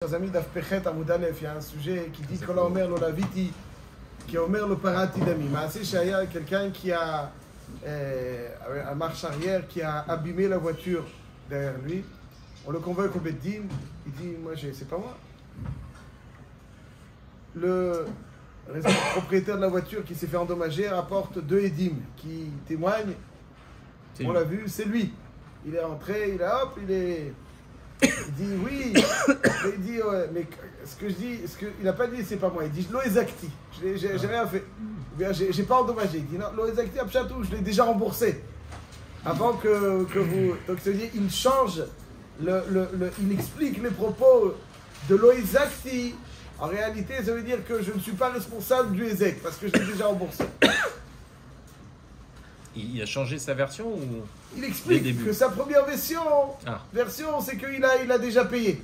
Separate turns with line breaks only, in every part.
Chers amis d'Afpechet Amoudalef, il y a un sujet qui dit que l'Omer l'Olaviti, qui est Omer le Parati d'Ami. Maasé Shaya, quelqu'un qui a à marche arrière, qui a abîmé la voiture derrière lui. On le convoque au Beddin, il dit moi c'est pas moi. Le propriétaire de la voiture qui s'est fait endommager rapporte 2 édim qui témoignent. On l'a vu, c'est lui. Il est rentré, il dit oui, il dit ouais, mais ce que je dis, il n'a pas dit c'est pas moi, il dit l'Oezakti, j'ai rien fait, j'ai pas endommagé, il dit non, l'Oezakti Apchatou, je l'ai déjà remboursé, avant que vous, donc c'est-à-dire il change, il explique les propos de l'Oezakti, en réalité ça veut dire que je ne suis pas responsable du Ezek, parce que je l'ai déjà remboursé.
Il a changé sa version ou
il explique que sa première version, c'est qu'il a déjà payé.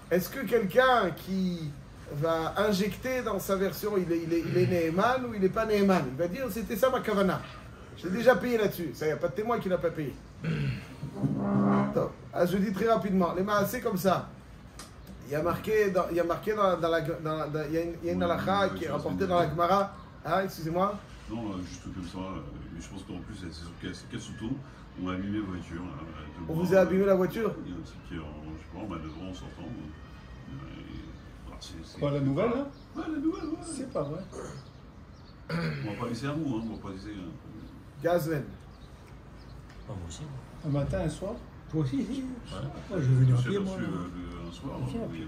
Est-ce que quelqu'un qui va injecter dans sa version, il est Neeman ou il n'est pas Neeman? Il va dire c'était ça ma kavana. J'ai déjà payé là-dessus. Ça, il n'y a pas de témoin qui n'a pas payé. Donc, je dis très rapidement. Les maasés comme ça. Il y a marqué dans la il y a une halakha qui est rapportée dans la Gemara. Ah, excusez-moi.
Non, juste comme ça. Mais je pense qu'en plus, c'est sur Kasuto, on a abîmé la voiture.
On vous a abîmé la voiture?
Il y a un type qui est, je sais pas, en bas devant en sortant.
Quoi, la nouvelle là?
Ouais, la nouvelle, ouais.
C'est pas vrai.
On va pas laisser un mot, on va pas laisser.
Gazven.
Moi aussi.
Un matin, un soir?
Toi aussi, si.
Ouais.
Moi, je vais venir à pied, moi.
Un soir.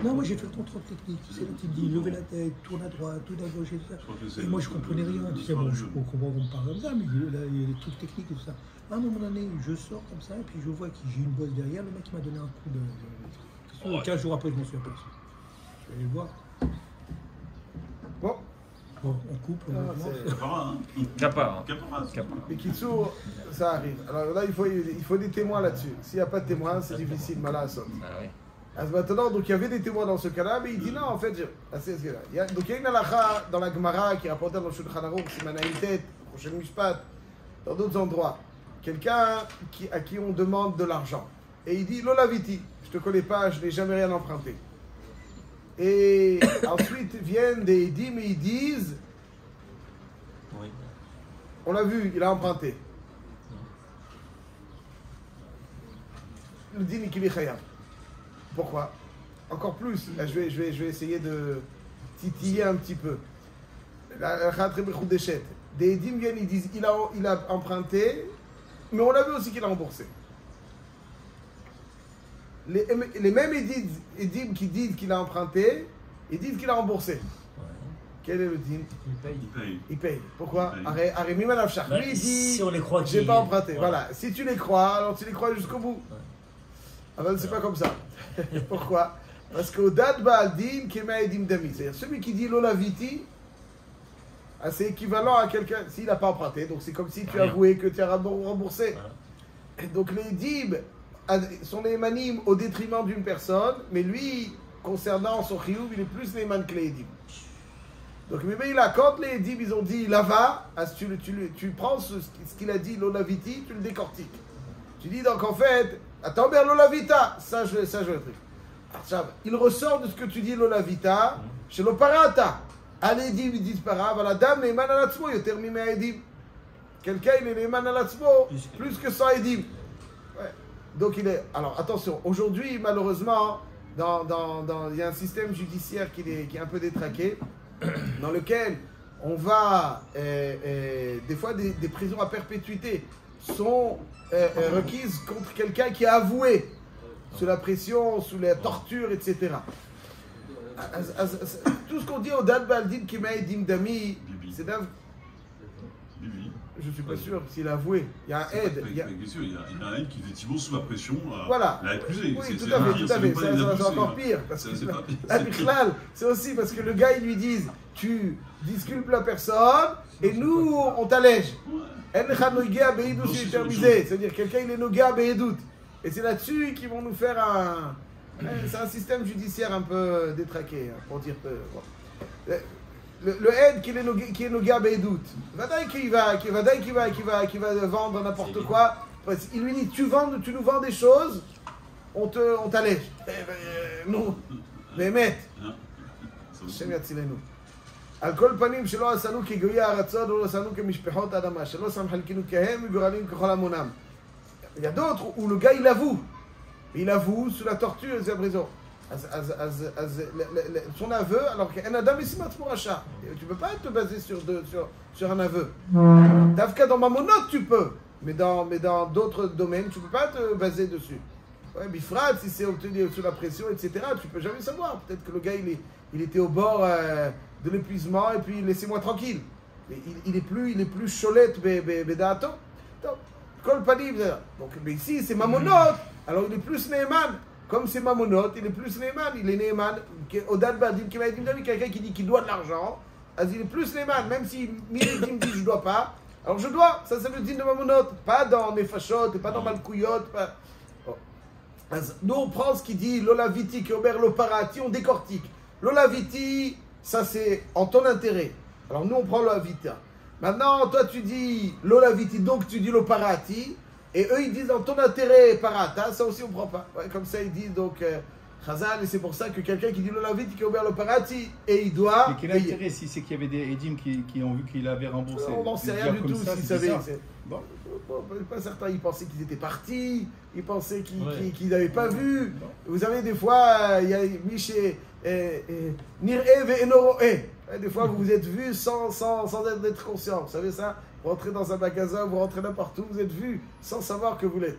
Non, moi j'ai fait le contrôle technique. C'est là qui me dit lever la tête, tourne à droite, tourne à gauche et tout ça. Et moi je comprenais rien. Tu sais, bon, je comprends qu'on me parle comme ça, mais là, il y a des trucs techniques et tout ça. À un moment donné, je sors comme ça, et puis je vois que j'ai une bosse derrière. Le mec m'a donné un coup de. 15 jours après, je m'en suis aperçu. Je vais aller le voir. Bon, on coupe, on
Capara, hein.
Capara.
Mais Kitsour, ça arrive. Alors là, il faut des témoins là-dessus. S'il n'y a pas de témoins, c'est difficile. Malheureusement.
Ah oui.
Maintenant, donc il y avait des témoins dans ce cas-là, mais il dit non, en fait, donc il y a une halakha dans la Gemara qui est rapportée dans le Shulchan Aruch, c'est Manaïtet, prochain Mishpat, dans d'autres endroits. Quelqu'un à qui on demande de l'argent. Et il dit Lolaviti, je te connais pas, je n'ai jamais rien emprunté. Et ensuite viennent des Edim et ils disent
Oui.
on l'a vu, il a emprunté. Le din qu'il est khayab. Pourquoi? Encore plus, là, je vais essayer de titiller un petit peu. Des Edim viennent, ils disent il a emprunté, mais on l'a vu aussi qu'il a remboursé. Les mêmes Edim qui disent qu'il a emprunté, ils disent qu'il a remboursé. Ouais. Quel est le din? Il paye. Pourquoi? Arimi Manafshach. Lui, il dit
si on les croit
j'ai pas emprunté. Voilà. Si tu les crois, alors tu les crois jusqu'au bout. Ouais. Alors c'est pas comme ça. Pourquoi? Parce qu'au dad ba'adin kema edim dami. C'est-à-dire celui qui dit l'olaviti, c'est équivalent à quelqu'un, s'il n'a pas emprunté, donc c'est comme si tu avouais que tu as remboursé. Ouais. Donc les dib sont les manim au détriment d'une personne, mais lui, concernant son chiyuv, il est plus les man que les dib. Donc mais là, quand les dib ils ont dit lava, tu prends ce qu'il a dit l'olaviti, tu le décortiques. Tu dis donc en fait, attends bien l'olavita, ça je le truc. Il ressort de ce que tu dis l'olavita, chez l'oparata. Allez dib ils disent para, la dame les man alatzmo, il termine à edim. Quelqu'un il est les man alatzmo, plus que 100 edim. Ouais. Donc il est. Alors attention, aujourd'hui malheureusement, il y a un système judiciaire qui est un peu détraqué, dans lequel on va des fois des prisons à perpétuité sont requises contre quelqu'un qui a avoué sous la pression, sous la torture, etc. Tout ce qu'on dit au dad baldin qui m'a edim dami, c'est d'un. Je ne suis pas sûr s'il a avoué. Il y a un aide.
Il y a un aide qui, effectivement, sous la pression,
l'a
accusé.
Oui, tout à fait. C'est encore pire. Parce que c'est aussi parce que le gars, ils lui disent tu disculpes la personne et nous, on t'allège. C'est-à-dire quelqu'un, il est noga be'edut. Et c'est là-dessus qu'ils vont nous faire un. C'est un système judiciaire un peu détraqué, pour dire que. Le aide qui est noga be'edut. Vadaï qui va vendre n'importe quoi. Il lui dit tu nous vends des choses, on t'allège. Non. באמת.
Ça vous
השם יצילנו. על כל פנים שלא עשנו כגויי הארצות ולא עשנו כמשפחות האדמה, שלא שם חלקינו כהם וגורלים ככל המונם. Il y a d'autres où le gars il avoue. Il avoue sous la torture et la prison. Son aveu, alors qu'un Adam ici pour achat. Tu ne peux pas te baser sur un aveu. Davka dans Mamonot tu peux, mais dans d'autres domaines tu ne peux pas te baser dessus. Ouais, Bifrat, si c'est obtenu sous la pression, etc., tu ne peux jamais savoir. Peut-être que le gars il était au bord de l'épuisement et puis laissez-moi tranquille. Il est plus cholette, bédato. Kol panim. Donc, mais ici c'est Mamonot, alors il est plus Neeman. Comme c'est Mamonot, il est plus Neeman. Il est Neeman. Odad Badim, qui m'a dit quelqu'un qui dit qu'il doit de l'argent, il est plus Neeman. Même si Miredim dit je dois pas, alors je dois. Ça c'est le din de Mamonot. Pas dans Nefashot et pas dans Malkouyot. Pas... Nous on prend ce qui dit Lolaviti qui obère l'oparati, on décortique. Lolaviti, ça c'est en ton intérêt. Alors nous on prend Lolaviti. Maintenant toi tu dis Lolaviti, donc tu dis l'oparati. Et eux ils disent en ton intérêt parata, ça aussi on prend pas. Ouais, comme ça ils disent donc Chazal, et c'est pour ça que quelqu'un qui dit Lolaviti qui obère l'oparati et il doit.
Mais quel intérêt si c'est qu'il y avait des édimes qui ont vu qu'il avait remboursé?
On n'en sait rien du tout s'ils savaient. Bon, pas certains, ils pensaient qu'ils étaient partis, ils pensaient qu'ils n'avaient pas vu. Bon. Vous savez, des fois, il y a Miché, Nir'e ve Enoro'e. Des fois, vous vous êtes vus sans être conscient. Vous savez ça? Vous rentrez dans un magasin, vous rentrez n'importe où, vous êtes vus sans savoir que vous l'êtes.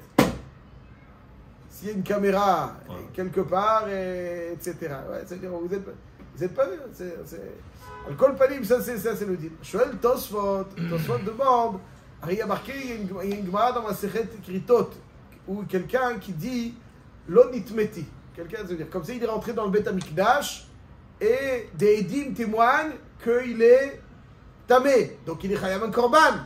S'il y a une caméra quelque part, etc. Ouais, c'est-à-dire, vous êtes pas vus. Le Kol Panim, ça c'est le dit. Shoel Tosfot demande. Il y a marqué, il y a une Gemara dans ma Sechet Kritot, où quelqu'un qui dit Lo nitmeti. Quelqu'un veut dire, comme ça il est rentré dans le Beth Amikdash, et des Edim témoignent qu'il est tamé, donc il est Chayam un Korban.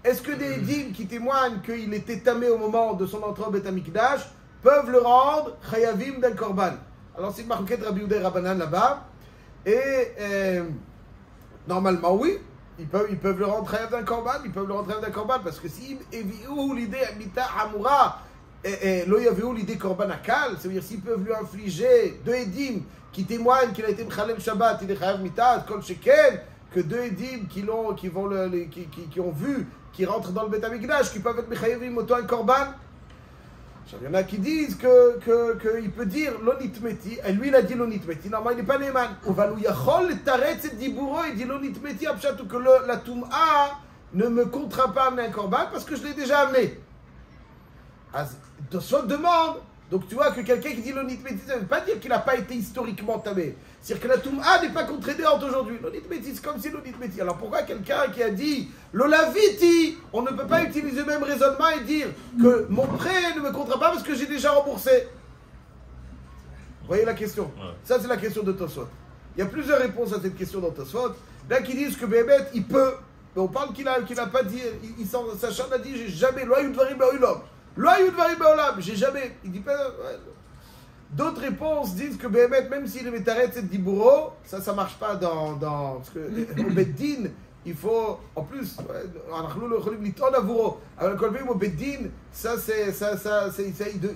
Est-ce que des Edim qui témoignent qu'il était tamé au moment de son entrée au Beth Amikdash peuvent le rendre Chayavim d'un Korban? Alors c'est marqué de Rabbi Yehuda Rabbanan là-bas, et normalement oui. Ils peuvent le rendre Chayav d'un Korban, parce que si l'idée Mita Hamura et lo yaviu l'idée Korban Akal, c'est-à-dire s'ils peuvent lui infliger deux Edim qui témoignent qu'il a été Mchalel Shabbat, il est Chayav Mita, Kol Sheken, que deux Edim qui ont vu, qui rentrent dans le Beth Amikdash, qui peuvent être Mechayevim auto un Korban. Il y en a qui disent qu'il peut dire l'onitmeti, et lui il a dit l'onitmeti, normalement il n'est pas Neeman. Uvalou yachol taretz et dibouro, il dit l'onitmeti, abchatou que la toum'a ne me contraint pas à amener un korban parce que je l'ai déjà amené. Tosfot demande, donc tu vois que quelqu'un qui dit l'onitmeti, ça ne veut pas dire qu'il n'a pas été historiquement tamé. C'est-à-dire que la toum'a n'est pas contredéante aujourd'hui. L'onitmeti, c'est comme si l'onitmeti. Alors pourquoi quelqu'un qui a dit l'olaviti, on ne peut pas utiliser le même raisonnement et dire que mon prêt ne me contraint pas parce que j'ai déjà remboursé? Vous voyez la question? Ça c'est la question de Tosfot. Il y a plusieurs réponses à cette question dans Tosfot. Là qui disent que Bémet il peut, mais on parle qu'il n'a pas dit, Sachan a dit j'ai jamais, j'ai jamais, il dit pas. D'autres réponses disent que Bémet, même s'il est métaret et dibouro, ça marche pas dans parce que au Beddin, il faut en plus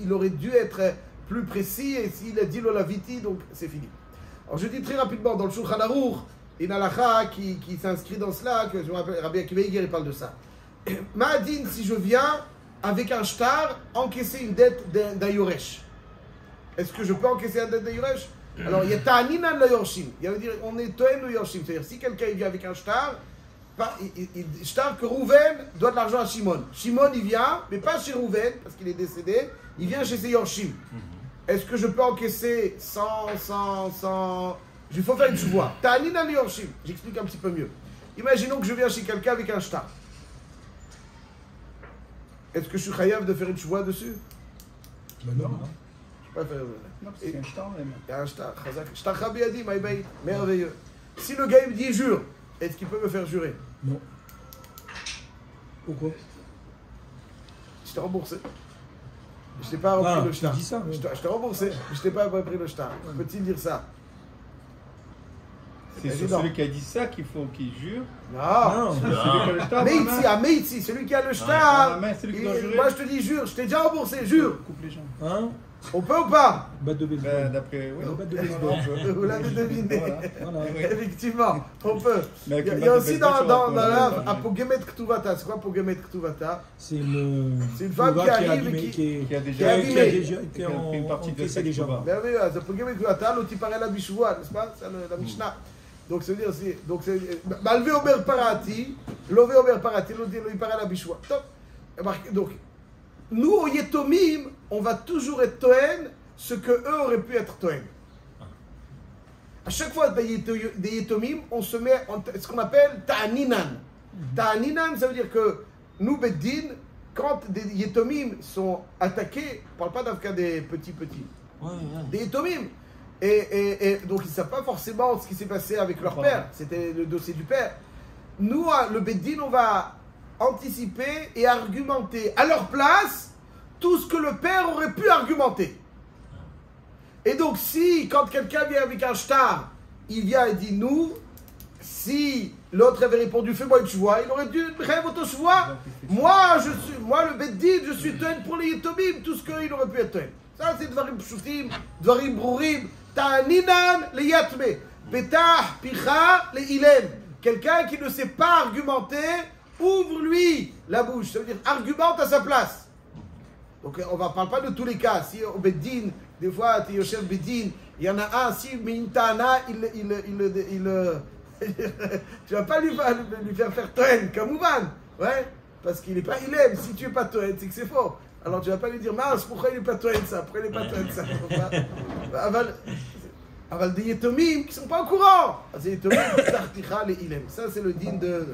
il aurait dû être plus précis et s'il a dit l'olaviti, donc c'est fini. Alors je dis très rapidement dans le Shulchan Aruch, une halakha qui s'inscrit dans cela, que je me rappelle, Rabbi Akiva Eiger il parle de ça. Ma'adin, si je viens avec un shtar encaisser une dette d'un yoresh. Est-ce que je peux encaisser la dette de Yoresh? Alors, il y a Ta'aninan la Yorshim. Il veut dire, on est Toen ou Yorshim. C'est-à-dire, si quelqu'un vient avec un shtar, shtar que Rouven doit de l'argent à Shimon. Shimon, il vient, mais pas chez Rouven, parce qu'il est décédé, il vient chez ses Yorshim. Est-ce que je peux encaisser sans... Il faut faire une chouva. Ta'aninan la Yorshim. J'explique un petit peu mieux. Imaginons que je viens chez quelqu'un avec un shtar. Est-ce que je suis chayav de faire une chouva dessus?
Ben non.
Non, c'est un shtar même.
Il y a un shtar, chazak. Shtar Chabiadi, maïbaï, merveilleux. Si le gars il me dit jure, est-ce qu'il peut me faire jurer?
Non. Pourquoi?
Je t'ai remboursé. Je t'ai pas repris le shtar.
Tu dis ça,
Je t'ai remboursé, je t'ai pas repris le shtar. Peut-il dire ça?
C'est sur celui qui a dit ça qu'il faut qu'il jure.
Non.
Celui qui a le shtar.
Meitzi, celui qui a le shtar.
Moi je te dis jure.
Je t'ai déjà remboursé, jure.
Coupe les jambes.
Hein?
On peut ou pas?
Batte de baseball.
D'après, oui.
Batte de baseball.
Vous l'avez deviné.
Voilà.
Effectivement, on peut.
Mais
Il
avec
y a
une
aussi
batte de
dans
baseball,
l'œuvre
tu vas
Apogemet Ktuvata. C'est quoi Apogemet Ktuvata?
C'est une
femme qui arrive et
qui a
qui
déjà
a abîmé.
qui est
fait une partie de
encaissé
sa
déjà.
Tchouva.
Merveilleux. Apogemet Ktuvata, l'autre il paraît la Bishua, n'est-ce pas? C'est la Mishnah. Donc, ça veut dire aussi. Donc, c'est. Malvé Omer Parati, Lové Omer Parati, l'autre il paraît la Bishua. Donc, nous, au Yetomim, on va toujours être Toen ce que eux auraient pu être Toen. À chaque fois des Yetomim, on se met en ce qu'on appelle Ta'aninan. Ta'aninan, ça veut dire que nous, Beddin, quand des Yetomim sont attaqués, on ne parle pas d'un cas des petits. Des Yetomim. Et donc, ils ne savent pas forcément ce qui s'est passé avec leur père. C'était le dossier du père. Nous, le Beddin, on va anticiper et argumenter à leur place tout ce que le père aurait pu argumenter. Et donc, si, quand quelqu'un vient avec un shtar, il vient et dit nous, si l'autre avait répondu fais-moi une chevoie, il aurait dû rêver auto chevoie. Moi, le Beddin, je suis Toen pour les Yetomim, tout ce qu'il aurait pu être Toen. Ça, c'est Dvarim Pshutim, Dvarim Brurim, Ta'aninan le Yatme, Petah Picha le Ilem. Quelqu'un qui ne sait pas argumenter, ouvre-lui la bouche. Ça veut dire argumente à sa place. Donc, on ne parle pas de tous les cas. Si au Beddin, des fois, tu es au chef Beddin, il y en a un, si Mintana, tu vas pas lui faire Toen, comme Ouvan. Ouais, parce qu'il n'est pas Ilem. Si tu n'es pas Toen, c'est que c'est faux. Alors tu vas pas lui dire, mince, pourquoi il n'est pas Toen ça? Pourquoi il n'est pas Toen ça? Aval des Yetomim qui ne sont pas au courant. C'est Yetomim, Tarticha, les Ilem. Ça, c'est le din de.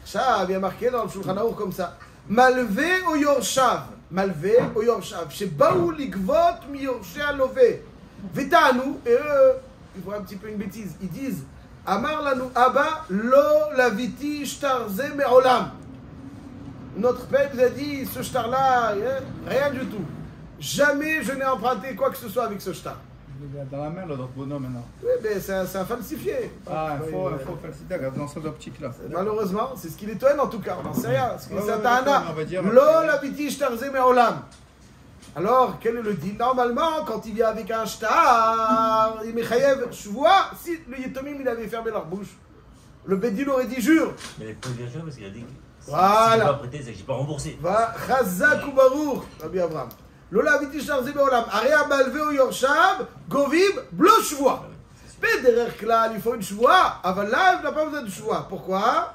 Ça vient marqué dans le Shulchan Aruch comme ça. Malvé au Yorshav. Malvé au Yorshav. Chez Baou Ligvot mi Yorshe Alové. Vetanu, et eux, ils font un petit peu une bêtise. Ils disent, Amar lanu Abba, lo laviti shtarze me'olam. Notre père nous a dit, ce shtar-là, rien du tout. Jamais je n'ai emprunté quoi que ce soit avec ce shtar.
Dans la main, là, notre bonhomme, maintenant.
Oui, mais c'est un falsifié.
Ah, il faut falsifier, regarde, dans cette optique-là.
Malheureusement, c'est ce qu'il est en tout cas, on n'en sait rien. C'est
Ouais,
Satana.
on va dire-
Lo la biti shtarze me'olam. Alors, quel est le deal? Normalement, quand il vient avec un shtar, il mechayev shvoa, si le Yetomim il avait fermé leur bouche, le Beddin aurait dit jure.
Mais il faut bien sûr parce qu'il a dit que si
Voilà.
je n'ai pas prêté, c'est que je n'ai pas remboursé.
Va chazak ou baruch, Rabbi Avraham. Lola viti shtarze me'olam. Aria malvé ou yorshav, govim, blo shvoa. Mais derrière là, il faut une shvoa. Aval là, il n'a pas besoin de shvoa. Pourquoi?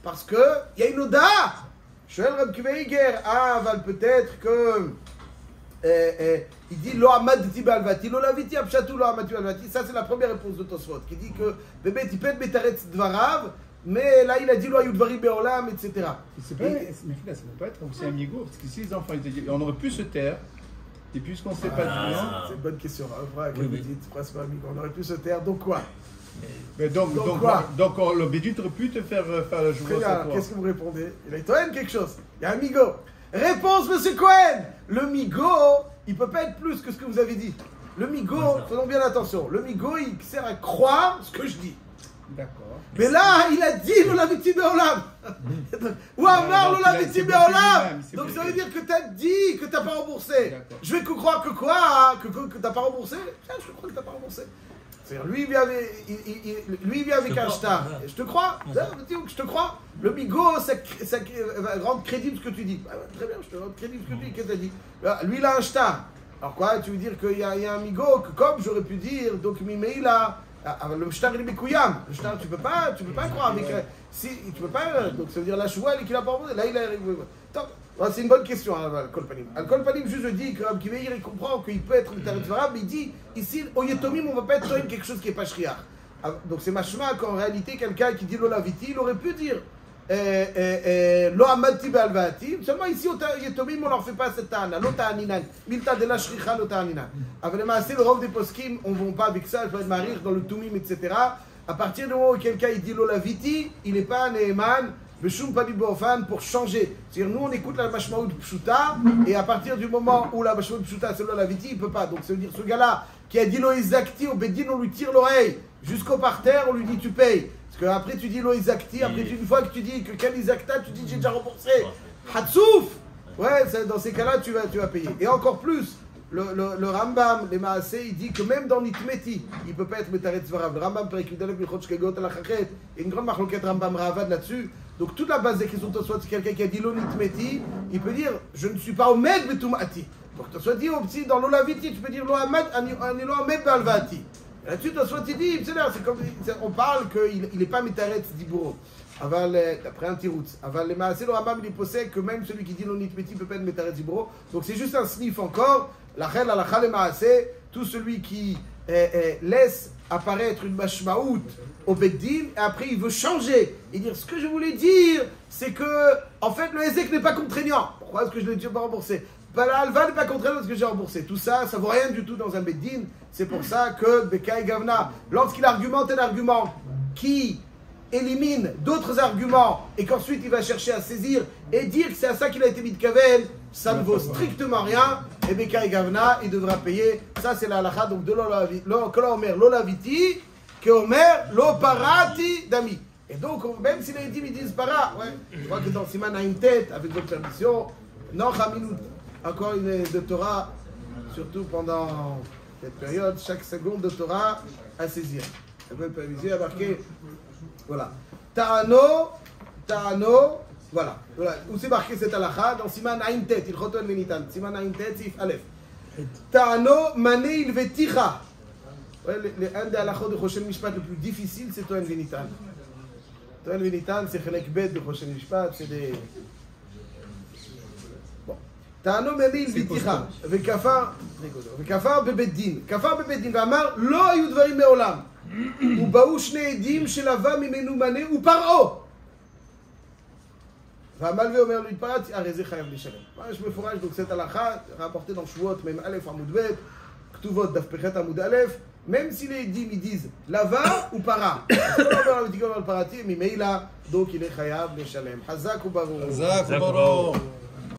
Parce qu'il y a une oda. Shoel Reb Kiveiger. Ah, Aval peut-être que. Il dit Lo amadti balvati, lo laviti apshatu lo amadti balvati. Ça, c'est la première réponse de Tosfot qui dit que bébé, tu peux être betaretz dvarav, mais là, il a dit Lo ayud dvarim beolam, etc.
C'est pas, mais là, ça ne peut pas être aussi amigo, parce que si les enfants, on aurait pu se taire, et puisqu'on ne sait pas le nom.
C'est une bonne question. Vrai,
Oui,
vous
oui.
dites, presque pas amigo. On aurait pu se taire, donc quoi?
Mais donc
quoi?
le Bédut aurait pu te faire la
Très
joie
bien,
sans toi.
qu'est-ce que vous répondez? Il a Toen quelque chose. Il y a un migo. Réponse, monsieur Cohen. Le migo, il ne peut pas être plus que ce que vous avez dit. Le migo, faisons bien attention. Le migo, il sert à croire ce que je dis.
D'accord.
Mais là, il a dit Lola Viti Beolam. Ou Amar Lola Viti Beolam. Donc ça veut dire que tu as dit que tu n'as pas remboursé.
D'accord.
Je vais que croire que quoi? Que tu n'as pas remboursé? Tiens, je crois que tu n'as pas remboursé. C'est-à-dire, lui, il vient avec un shtar. Je te crois. Je te crois. Le migo, ça va rendre crédible ce que tu dis. Bah, très bien, je te rends crédible ce que tu dis. Qu'est-ce que tu as dit? Lui, il a un shtar. Alors quoi? Tu veux dire qu'il y a un migo que comme j'aurais pu dire, donc Mimeila. Le shtar il est Mekouyam. Le shtar, tu peux pas croire avec. Si, tu peux pas. Donc ça veut dire la choua, qu'il a pas remboursé. Là, il a. C'est une bonne question, Al-Kolpanim. Al-Kolpanim, juste dit que Rabbi Meir, il comprend qu'il peut être le tarif varab, mais il dit ici, au Yetomim, on ne va pas être toim quelque chose qui n'est pas shriach. Donc c'est machma qu'en réalité, quelqu'un qui dit Lo laviti, il aurait pu dire Lo amadti be'alvati. Seulement ici, au Yetomim, on ne leur fait pas cette ta'ana. Lo ta'aninan. Milta de la shricha, lo ta'aninan. Avec le rov des poskim, on ne va pas avec ça, je vais marir dans le tumim, etc. À partir du moment où quelqu'un il dit Lo laviti, il n'est pas un Neeman. Beshum Padi Bofan pour changer. C'est-à-dire, nous, on écoute la Mashmaout Pshuta, et à partir du moment où la Mashmaout Pshuta, c'est la Viti, il ne peut pas. Donc, ça veut dire, ce gars-là, qui a dit Lo Izakti, au Bedin, on lui tire l'oreille jusqu'au parterre, on lui dit tu payes. Parce qu'après, tu dis Lo Izakti, après, une fois que tu dis que quel Izakta, tu dis j'ai déjà remboursé. Hatsouf! Ouais, dans ces cas-là, tu vas payer. Et encore plus, le Rambam, les Maaseh, il dit que même dans Nitmeti, il ne peut pas être Metaret Zvarav. Le Rambam, il y a une grande marloquette Rambam Ravad là-dessus. Donc toute la base des questions de Tosfot, c'est quelqu'un qui a dit Lo Nitmeti, il peut dire je ne suis pas Omed Betumati. Donc Tosfot dit au petit, dans l'Olaviti, tu peux dire Lo Ahmed, Ani Lo Ahmed Balvati. Là-dessus, Tosfot il dit, c'est comme on parle qu'il n'est pas Metaret Diburo. D'après un tiroutz. Aval les Maaseh, le Rambam il possède que même celui qui dit Lo Nitmeti peut pas être Metaret Diburo. Donc c'est juste un sniff encore. La Chel Alacha le Maaseh, tout celui qui laisse apparaître une mashmaout au Beddin, et après il veut changer et dire ce que je voulais dire, c'est que en fait le Hezek n'est pas contraignant. Pourquoi est-ce que je ne l'ai pas remboursé? La Alva n'est pas contraignant parce que j'ai remboursé. Tout ça, ça vaut rien du tout dans un Beddin. C'est pour ça que Bekai Gavna, lorsqu'il argumente un argument qui élimine d'autres arguments et qu'ensuite il va chercher à saisir et dire que c'est à ça qu'il a été mis de Kavel, ça ne vaut strictement rien. Et Bekai Gavna, il devra payer. Ça, c'est la halakha donc de Omer Lolaviti, que Omer Loparati Dami. Et donc, même si les édimes ils disent para, ouais, je crois que dans Siman a une tête, avec votre permission, non, Chaminut, encore une de Torah, surtout pendant cette période, chaque seconde de Torah à saisir. La bonne permission a marqué, voilà. Ta'ano, voilà. Où c'est marqué cette halakha? Dans Siman Aïn Tet, il choton venitan. Siman Aïn Tet, Sif Aleph. Ta'ano, mané il veticha. Un des halakhot de Choshen Mishpat le plus difficile, c'est Tohen Venitan. Tohen Venitan, c'est Chelek Bet de Choshen Mishpat, c'est des. Bon. Ta'ano, mané il veticha. Vekafar bebeddin. Kafar bebeddin. V'amar, lo ayu dvarim me'olam. ובאו שני עדים שלווה ממנו מנה ופרעה. והמלווה אומר לו, התפרעתי, הרי זה חייב לשלם. ממש מפורש, דוקסת הלכה, rapporté dans שבועות, מ"א עמוד ב', כתובות דף פ"ח עמוד א', même si les עדים ils disent לווה ופרע. זה לא אומר על פרעתי, ממילא, donc il est חייב לשלם. חזק וברור.
חזק וברור.